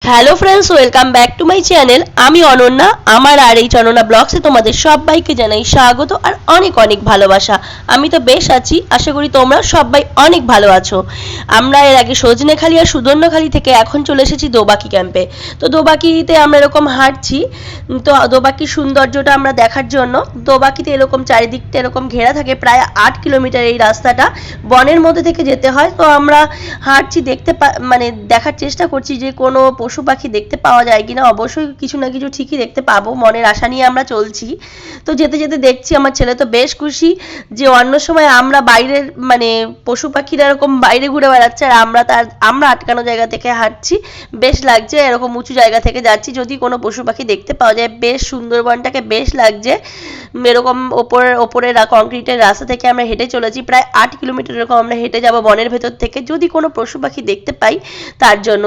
Hello friends, welcome back to my channel. আমি অনন্যা। আমার আর এই অনন্যা ব্লগসে তোমাদের সবাইকে জানাই স্বাগত আর অনেক অনেক ভালোবাসা। আমি তো বেশ আছি, আশা করি তোমরা সবাই অনেক ভালো আছো। আমরা এর আগে সজনেখালি আর সুদর্ণখালি থেকে এখন চলে এসেছি দোবাকি ক্যাম্পে। তো দোবাকিতে আমরা এরকম হাঁটছি, তো দোবাকির সৌন্দর্যটা আমরা দেখার জন্য। দোবাকিতে এরকম চারিদিকটা এরকম ঘেরা থাকে, প্রায় 8 কিলোমিটার এই রাস্তাটা বনের মধ্যে থেকে যেতে হয়। তো আমরা হাঁটছি, মানে দেখার চেষ্টা করছি যে কোনো পশু পাখি দেখতে পাওয়া যায় কিনা। অবশ্যই কিছু না কিছু ঠিকই দেখতে পাবো, মনের আশা নিয়ে আমরা চলছি। তো যেতে যেতে দেখছি আমার ছেলে তো বেশ খুশি যে অন্য সময় আমরা বাইরের মানে পশু পাখিরা এরকম বাইরে ঘুরে বেড়াচ্ছে আর আমরা আটকানো জায়গা থেকে হাঁটছি। বেশ লাগছে, এরকম উঁচু জায়গা থেকে যাচ্ছি, যদি কোনো পশু পাখি দেখতে পাওয়া যায়। বেশ সুন্দরবনটাকে বেশ লাগছে। এরকম ওপরে কংক্রিটের রাস্তা থেকে আমরা হেঁটে চলেছি, প্রায় 8 কিলোমিটার এরকম আমরা হেঁটে যাব বনের ভেতর থেকে, যদি কোনো পশু পাখি দেখতে পাই তার জন্য।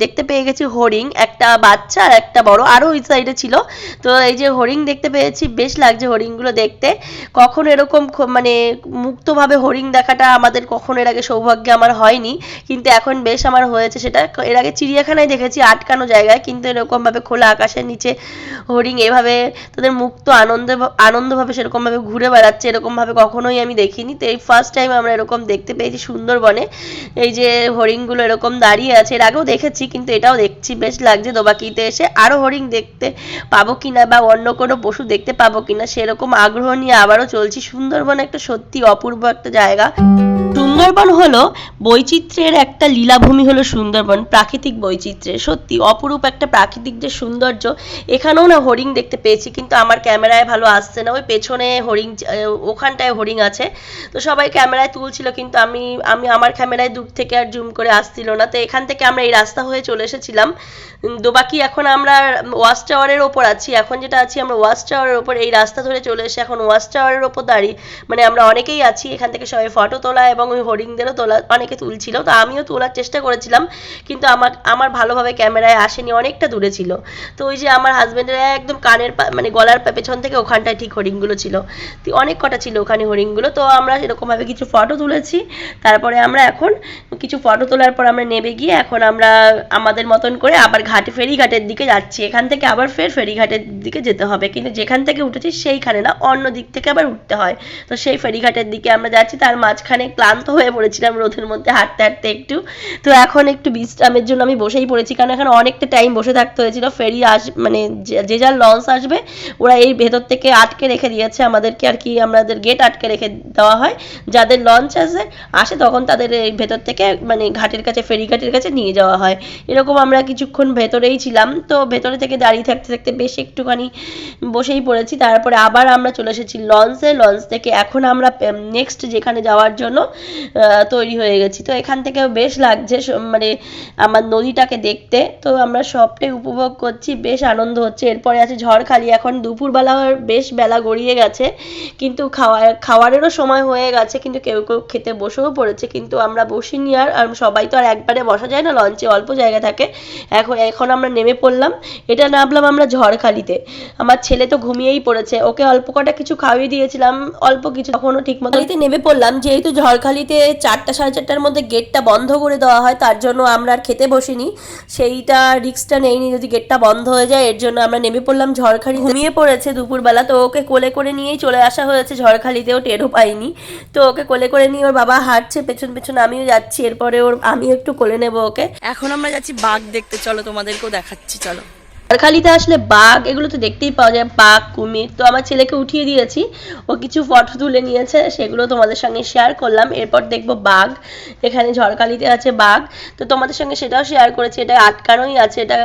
দেখতে পেয়ে গেছি হরিণ, একটা বাচ্চা আর একটা বড়, আরও ওই সাইডে ছিল। তো এই যে হরিণ দেখতে পেয়েছি, বেশ লাগছে হরিণগুলো দেখতে। কখনো এরকম মানে মুক্তভাবে হরিণ দেখাটা আমাদের কখনো এর আগে সৌভাগ্য আমার হয়নি, কিন্তু এখন বেশ আমার হয়েছে সেটা। এর আগে চিড়িয়াখানায় দেখেছি আটকানো জায়গায়, কিন্তু এরকমভাবে খোলা আকাশের নিচে হরিণ এভাবে তাদের মুক্ত আনন্দভাবে সেরকমভাবে ঘুরে বেড়াচ্ছে, এরকমভাবে কখনোই আমি দেখিনি। তো এই ফার্স্ট টাইম আমরা এরকম দেখতে পেয়েছি সুন্দরবনে। এই যে হরিণগুলো এরকম দাঁড়িয়ে আছে, এর আগেও দেখেছি কিন্তু এটাও দেখছি, বেশ লাগছে। দোবাকিতে এসে আরও হরিণ দেখতে পাবো কিনা বা অন্য কোনো পশু দেখতে পাবো কিনা সেরকম আগ্রহ নিয়ে আবারও চলছি। সুন্দরবন একটা সত্যি অপূর্ব একটা জায়গা। সুন্দরবন হলো বৈচিত্র্যের একটা লীলাভূমি, হলো সুন্দরবন প্রাকৃতিক বৈচিত্র্যের সত্যি অপরূপ একটা প্রাকৃতিক যে সৌন্দর্য। এখানেও না হরিণ দেখতে পেয়েছি, কিন্তু আমার ক্যামেরায় ভালো আসছে না। ওই পেছনে হরিণ, ওখানটায় হরিণ আছে। তো সবাই ক্যামেরায় তুলছিল, কিন্তু আমি আমি আমার ক্যামেরায় দূর থেকে আর জুম করে আসছিল না। তো এখান থেকে আমরা এই রাস্তা হয়ে চলে এসেছিলাম দোবাকি। এখন আমরা ওয়াচ টাওয়ারের ওপর আছি, এখন যেটা আছি আমরা ওয়াচ টাওয়ারের ওপর। এই রাস্তা ধরে চলে এসে এখন ওয়াচ টাওয়ারের ওপর দাঁড়িয়ে মানে আমরা অনেকেই আছি এখান থেকে, সবাই ফটো তোলা এবং ওই হরিণদেরও তোলা অনেকে তুলছিল। তো আমিও তোলার চেষ্টা করেছিলাম, কিন্তু আমার ভালোভাবে ক্যামেরায় আসেনি, অনেকটা দূরে ছিল। তো ওই যে আমার হাজব্যান্ডের একদম কানের মানে গলার পেছন থেকে ওখানটায় ঠিক হরিণগুলো ছিল। তো অনেক কটা ছিল ওখানে হরিণগুলো। তো আমরা এরকমভাবে কিছু ফটো তুলেছি। তারপরে আমরা এখন কিছু ফটো তোলার পর আমরা নেমে গিয়ে এখন আমরা আমাদের মতন করে আবার ফেরিঘাটের দিকে যাচ্ছি। এখান থেকে আবার ফেরিঘাটের দিকে যেতে হবে, কিন্তু যেখান থেকে উঠেছি সেইখানে না, অন্য দিক থেকে আবার উঠতে হয়। তো সেই ফেরিঘাটের দিকে আমরা যাচ্ছি। তার মাঝখানে ক্লান্ত হয়ে পড়েছিলাম রোদের মধ্যে হাঁটতে হাঁটতে একটু। তো এখন একটু বিশ্রামের জন্য আমি বসেই পড়েছি, কারণ এখন অনেকটা টাইম বসে থাকতে হয়েছিল। ফেরি মানে যে যার লঞ্চ আসবে ওরা এই ভেতর থেকে আটকে রেখে দিয়েছে আমাদেরকে, আর কি আমাদের গেট আটকে রেখে দেওয়া হয়। যাদের লঞ্চ আসে তখন তাদের এই ভেতর থেকে মানে ঘাটের কাছে, ফেরিঘাটের কাছে নিয়ে যাওয়া হয়। এরকম আমরা কিছুক্ষণ ভেতরেই ছিলাম। তো ভেতরে থেকে দাঁড়িয়ে থাকতে থাকতে বেশ একটুখানি বসেই পড়েছি। তারপরে আবার আমরা চলে এসেছি লঞ্চে। লঞ্চ থেকে এখন আমরা নেক্সট যেখানে যাওয়ার জন্য তৈরি হয়ে গেছি। তো এখান থেকে বেশ লাগছে মানে আমার নদীটাকে দেখতে। তো আমরা সবটাই উপভোগ করছি, বেশ আনন্দ হচ্ছে। এরপরে আছে ঝড়খালি। এখন দুপুরবেলা বেশ বেলা গড়িয়ে গেছে, কিন্তু খাওয়ারেরও সময় হয়ে গেছে, কিন্তু কেউ কেউ খেতে বসেও পড়েছে, কিন্তু আমরা বসিনি। আর সবাই তো আর একবারে বসা যায় না, লঞ্চে অল্প জায়গা থাকে। এখন আমরা নেমে পড়লাম, এটা নামলাম আমরা ঝড়খালিতে। আমার ছেলে তো ঘুমিয়েই পড়েছে, ওকে অল্প কটা কিছু খাইয়ে দিয়েছিলাম, অল্প কিছু, তখনও ঠিক মতো নেমে পড়লাম। যেহেতু ঝড়খালিতে 4টা সাড়ে 4টার মধ্যে গেটটা বন্ধ করে দেওয়া হয়, তার জন্য আমরা আর খেতে বসিনি, সেইটা রিস্কটা নেইনি যদি গেটটা বন্ধ হয়ে যায়। এর জন্য আমরা নেমে পড়লাম ঝড়খালি। ঘুমিয়ে পড়েছে দুপুরবেলা, তো ওকে কোলে করে নিয়েই চলে আসা হয়েছে ঝড়খালিতেও, টেরও পাইনি। তো ওকে কোলে করে নিয়ে ওর বাবা হাঁটছে পেছন পেছন, আমিও যাচ্ছি। এরপরে আমিও একটু কোলে নেবো ওকে। এখন আমরা যাচ্ছি বাঘ দেখতে, চলো তোমাদেরকেও দেখাচ্ছি, চলো। ঝড়খালিতে আসলে বাঘ এগুলো তো দেখতেই পাওয়া যায়, বাঘ, কুমির। তো আমার ছেলেকে উঠিয়ে দিয়েছি, ও কিছু ফটো তুলে নিয়েছে, সেগুলো তোমাদের সঙ্গে শেয়ার করলাম। এরপর দেখবো বাঘ, এখানে ঝড়খালিতে আছে বাঘ। তো তোমাদের সঙ্গে সেটাও শেয়ার করেছি, এটা আটকানোই আছে, এটা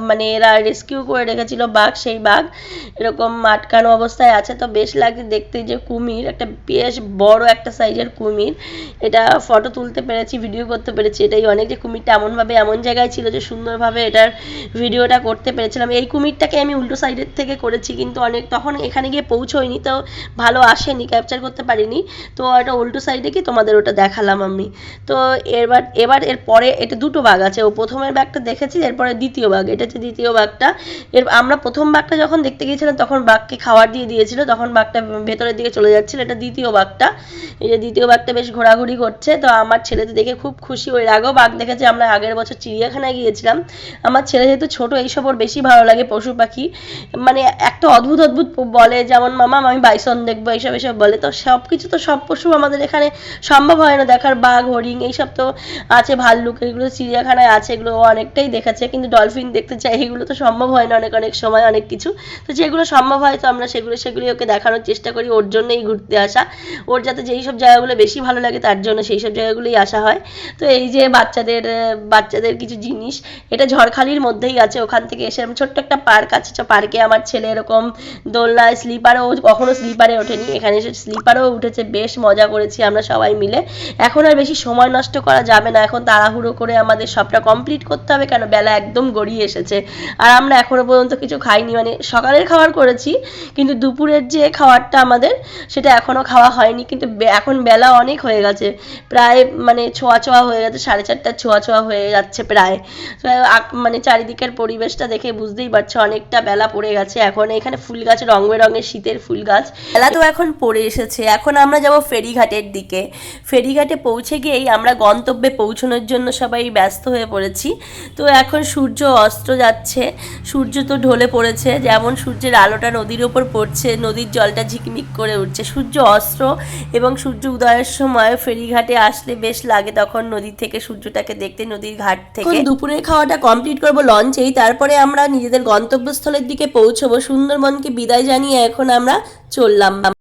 মানে এরা রেস্কিউ করে রেখেছিল বাঘ, সেই বাঘ এরকম আটকানো অবস্থায় আছে। তো বেশ লাগছে দেখতে, যে কুমির, একটা বেশ বড় একটা সাইজের কুমির। এটা ফটো তুলতে পেরেছি, ভিডিও করতে পেরেছি, এটাই অনেক। যে কুমিরটা এমনভাবে এমন জায়গায় ছিল যে সুন্দরভাবে এটার ভিডিওটা করতে পেরেছিলাম। এই কুমিরটাকে আমি উল্টো সাইডের থেকে করেছি, কিন্তু অনেক তখন এখানে গিয়ে পৌঁছোইনি, তো ভালো আসেনি, ক্যাপচার করতে পারিনি। তো এটা উল্টো সাইডে কি তোমাদের ওটা দেখালাম আমি। তো এবার এরপরে এটা দুটো বাঘ আছে, ও প্রথমের বাঘটা দেখেছি, এরপরে দ্বিতীয় বাঘ, এটা হচ্ছে দ্বিতীয় বাঘটা। আমরা প্রথম বাঘটা যখন দেখতে গিয়েছিলাম তখন বাঘকে খাবার দিয়ে দিয়েছিল, তখন বাঘটা ভেতরের দিকে চলে যাচ্ছিল। এটা দ্বিতীয় বাঘটা, এই যে দ্বিতীয় বাঘটা বেশ ঘোরাঘুরি করছে। তো আমার ছেলে তো দেখে খুব খুশি, ওই আগেও বাঘ দেখেছে। আমরা আগের বছর চিড়িয়াখানায় গিয়েছিলাম। আমার ছেলে যেহেতু ছোট, এইসব ওর বেশি ভালো লাগে পশু পাখি, মানে একটা অদ্ভুত অদ্ভুত বলে, যেমন মামা আমি বাইসন দেখবো, এইসব এসব বলে। তো সব কিছু তো সব পশু আমাদের এখানে সম্ভব হয় না দেখার, বাঘ হরিণ এইসব তো আছে, ভাল্লুক এগুলো চিড়িয়াখানায় আছে, এগুলো অনেকটাই দেখেছে, কিন্তু ডলফিন দেখতে চাই, এগুলো তো সম্ভব হয় না অনেক অনেক সময় অনেক কিছু। তো যেগুলো সম্ভব হয় তো আমরা সেগুলি ওকে দেখানোর চেষ্টা করি, ওর জন্যই ঘুরতে আসা, ওর যাতে যেই সব জায়গাগুলো বেশি ভালো লাগে তার জন্য সেই সব জায়গাগুলোই আসা হয়। তো এই যে বাচ্চাদের কিছু জিনিস, এটা ঝড়খালির মধ্যেই আছে, ওখান থেকে এসে ছোট্ট একটা পার্ক আছে, পার্কে আমার ছেলে এরকম দোলনায় স্লিপারও, কখনো স্লিপারে ওঠেনি, এখানে এসে স্লিপারও উঠেছে, বেশ মজা করেছি আমরা সবাই মিলে। এখন আর বেশি সময় নষ্ট করা যাবে না, এখন তাড়াহুড়ো করে আমাদের সবটা কমপ্লিট করতে হবে, কেন বেলা একদম গড়িয়ে এসেছে। আর আমরা এখনো পর্যন্ত কিছু খাইনি, মানে সকালের খাবার করেছি, কিন্তু দুপুরের যে খাবারটা আমাদের সেটা এখনো খাওয়া হয়নি, কিন্তু এখন বেলা অনেক হয়ে গেছে, প্রায় মানে ছোঁয়া হয়ে গেছে, 4:30 ছোঁয়া হয়ে যাচ্ছে প্রায়। মানে চারিদিকের পরিবেশটা দেখে বুঝতেই পারছো অনেকটা বেলা পড়ে গেছে। এখন এখানে ফুল গাছ, রং বেরঙের শীতের ফুল গাছ, বেলা তো এখন পড়ে এসেছে। এখন আমরা যাব ফেরিঘাটের দিকে। ফেরিঘাটে পৌঁছে গিয়েই আমরা গন্তব্যে পৌঁছানোর জন্য সবাই ব্যস্ত হয়ে পড়েছি। তো এখন সূর্য অস্ত যাচ্ছে, সূর্য তো ঢলে পড়েছে, যেমন সূর্যের আলোটা নদীর ওপর পড়ছে, নদীর জলটা ঝিকমিক করে উঠছে। সূর্য অস্ত এবং সূর্য উদয়ের সময় ফেরিঘাটে আসলে বেশ লাগে তখন নদী থেকে সূর্যটাকে দেখতে, নদীর ঘাট থেকে। দুপুরের খাওয়াটা কমপ্লিট করব লঞ্চেই, তারপরে আমরা নিজেদের গন্তব্যস্থলের দিকে পৌঁছবো। সুন্দরবনকে বিদায় জানিয়ে এখন আমরা চললাম।